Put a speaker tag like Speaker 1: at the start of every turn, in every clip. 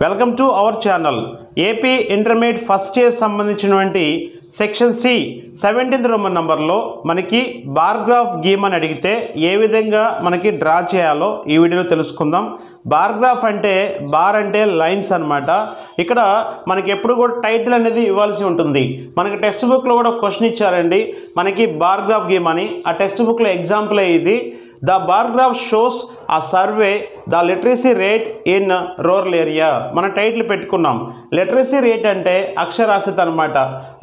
Speaker 1: Welcome to our channel. AP intermediate first year సంబంధించినటువంటి section C 17th Roman నంబర్లో మనకి bar graph గీమని అడిగితే ఏ విధంగా మనకి డ్రా చేయాలో ఈ వీడియోలో తెలుసుకుందాం. బార్ గ్రాఫ్ అంటే బార్ అంటే లైన్స్ అన్నమాట. ఇక్కడ మనకి ఎప్పుడు కూడా టైటిల్ అనేది ఇవ్వాల్సి ఉంటుంది. మనకి టెక్స్ట్ బుక్లో కూడా క్వశ్చన్ ఇచ్చారండి, మనకి బార్ గ్రాఫ్ గీమ్ అని. ఆ టెక్స్ట్ బుక్లో ఎగ్జాంపుల్ ఇది. The bar graph shows a survey the literacy rate in rural area. మన టైటిల్ పెట్టుకున్నాం. లిటరసీ రేట్ అంటే అక్షరాస్యత అనమాట.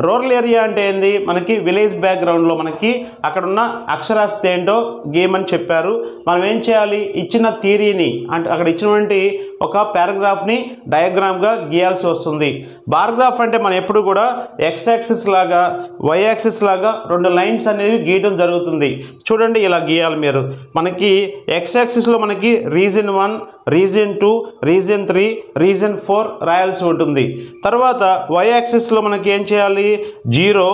Speaker 1: రూరల్ ఏరియా అంటే ఏంది, మనకి విలేజ్ బ్యాక్గ్రౌండ్లో మనకి అక్కడ ఉన్న అక్షరాస్యత ఏంటో గేమ్ అని చెప్పారు. మనం ఏం చేయాలి, ఇచ్చిన థియరీని అంటే అక్కడ ఇచ్చినటువంటి ఒక పారాగ్రాఫ్ని డయాగ్రామ్గా గీయాల్సి వస్తుంది. బార్ గ్రాఫ్ అంటే మనం ఎప్పుడు కూడా ఎక్స్ యాక్సిస్ లాగా వై యాక్సిస్ లాగా రెండు లైన్స్ అనేవి గీయడం జరుగుతుంది. చూడండి, ఇలా గీయాలి మీరు. మనకి ఎక్స్ యాక్సిస్లో మనకి రీజన్ 1, రీజన్ 2, రీజన్ 3, రీజన్ 4 రాయాల్సి ఉంటుంది. తర్వాత వై యాక్సిస్లో మనకి ఏం చేయాలి, 0,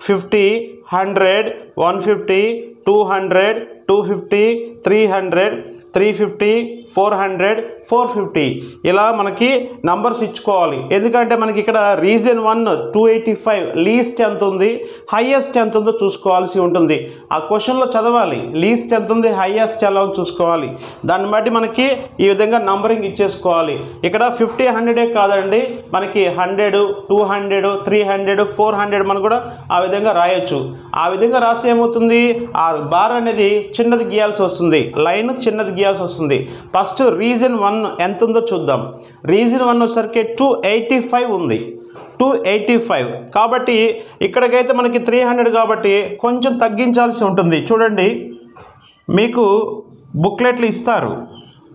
Speaker 1: 50, 100, 150, 200, 250, 300, 350, 400, 450 ఇలా మనకి నంబర్స్ ఇచ్చుకోవాలి. ఎందుకంటే మనకి ఇక్కడ రీజన్ 1 285 లీస్ట్ ఎంత ఉంది, హైయెస్ట్ ఎంత ఉందో చూసుకోవాల్సి ఉంటుంది. ఆ క్వశ్చన్లో చదవాలి, లీస్ట్ ఎంత ఉంది, హైయెస్ట్ ఎలా ఉందో చూసుకోవాలి. దాన్ని బట్టి మనకి ఈ విధంగా నంబరింగ్ ఇచ్చేసుకోవాలి. ఇక్కడ 50, 100 కాదండి, మనకి 100, 200, 300, 400 మనం కూడా ఆ విధంగా రాయొచ్చు. ఆ విధంగా రాస్తే ఏమవుతుంది, ఆ బార్ అనేది చిన్నది గీయాల్సి వస్తుంది, లైన్ చిన్నది గీయాల్సి వస్తుంది. ఫస్ట్ రీజన్ 1 ఎంత ఉందో చూద్దాం. రీజన్ 1 వచ్చేసరికి 285 ఉంది, 285. కాబట్టి ఇక్కడికైతే మనకి 300 కాబట్టి కొంచెం తగ్గించాల్సి ఉంటుంది. చూడండి, మీకు బుక్లెట్లు ఇస్తారు,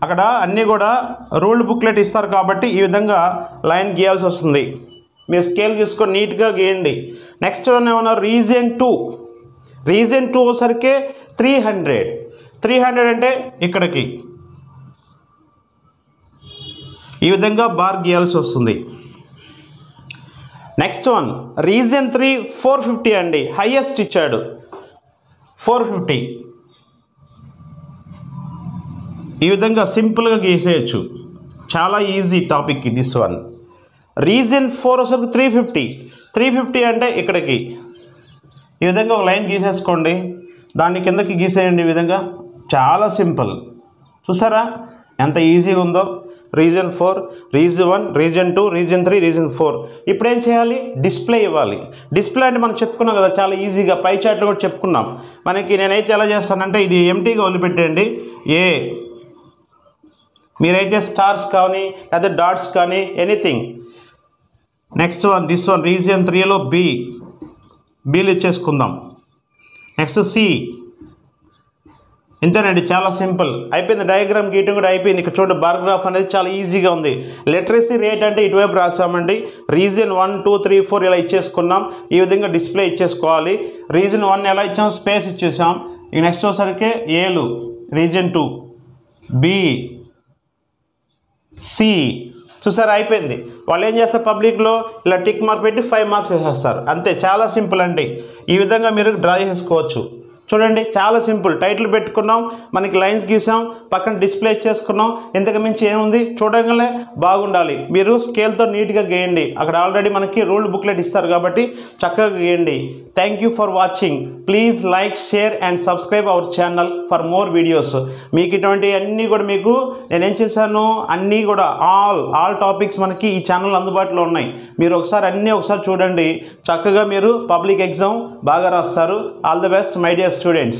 Speaker 1: అక్కడ అన్నీ కూడా రూల్డ్ బుక్లెట్ ఇస్తారు కాబట్టి ఈ విధంగా లైన్ గీయాల్సి వస్తుంది. మీరు స్కేల్ తీసుకొని నీట్గా గీయండి. నెక్స్ట్ ఏమన్నా రీజన్ 2, రీజన్ 2 వచ్చేసరికి 300. 300 అంటే ఇక్కడికి ఈ విధంగా బార్ గీయాల్సి వస్తుంది. నెక్స్ట్ వన్ రీజన్ 3 450 అండి, హైయెస్ట్ ఇచ్చాడు 450. ఈ విధంగా సింపుల్గా గీసేయచ్చు, చాలా easy topic this one. Reason 4 వచ్చరికి 350. 350 అంటే ఇక్కడికి ఈ విధంగా ఒక లైన్ గీసేసుకోండి, దాన్ని కిందకి గీసేయండి. ఈ విధంగా చాలా సింపుల్. చూసారా ఎంత ఈజీగా ఉందో. Reason 4, reason 1, reason 2, reason 3, reason 4. ఇప్పుడు ఏం చేయాలి, డిస్ప్లే ఇవ్వాలి. డిస్ప్లే అంటే మనం చెప్పుకున్నాం కదా, చాలా ఈజీగా పై చార్ట్లో కూడా చెప్పుకున్నాం. మనకి నేనైతే ఎలా చేస్తానంటే ఇది ఎంటీగా వదిలిపెట్టండి. మీరైతే స్టార్స్ కానీ లేదా డాట్స్ కానీ anything. Next one this one region 3లో బీలు ఇచ్చేసుకుందాం. Next C. ఇంతేనండి, చాలా సింపుల్ అయిపోయింది. డయాగ్రామ్ గీయటం కూడా అయిపోయింది. ఇక్కడ చూడండి, బార్ గ్రాఫ్ అనేది చాలా ఈజీగా ఉంది. లిటరసీ రేట్ అంటే ఇటువైపు రాసామండి. రీజన్ 1, 2, 3, 4 ఇలా ఇచ్చేసుకున్నాం. ఈ విధంగా డిస్ప్లే ఇచ్చేసుకోవాలి. రీజన్ 1 ఎలా ఇచ్చాం, స్పేస్ ఇచ్చేసాం. ఇక నెక్స్ట్ వచ్చేసరికి ఏలు, రీజన్ 2, బి, సి. చూసారా అయిపోయింది. వాళ్ళు ఏం చేస్తారు, పబ్లిక్లో ఇలా టిక్ మార్క్ పెట్టి 5 మార్క్స్ వేసేస్తారు. అంతే, చాలా సింపుల్ అండి. ఈ విధంగా మీరు డ్రా చేసుకోవచ్చు. చూడండి, చాలా సింపుల్. టైటిల్ పెట్టుకున్నాం, మనకి లైన్స్ గీసాం, పక్కన డిస్ప్లే ఇచ్చేసుకున్నాం. ఇంతకు మించి ఏముంది, చూడగానే బాగుండాలి. మీరు స్కేల్తో నీట్గా గీయండి. అక్కడ ఆల్రెడీ మనకి రూల్డ్ బుక్లెట్ ఇస్తారు కాబట్టి చక్కగా గీయండి. Thank you for watching. Please like, share and subscribe our channel for more videos. మీకు ఇటువంటి అన్నీ కూడా మీకు నేనేం చేశాను, అన్నీ కూడా ఆల్ టాపిక్స్ మనకి ఈ ఛానల్ అందుబాటులో ఉన్నాయి. మీరు ఒకసారి చూడండి. చక్కగా మీరు పబ్లిక్ ఎగ్జామ్ బాగా రాస్తారు. All the best my dear students.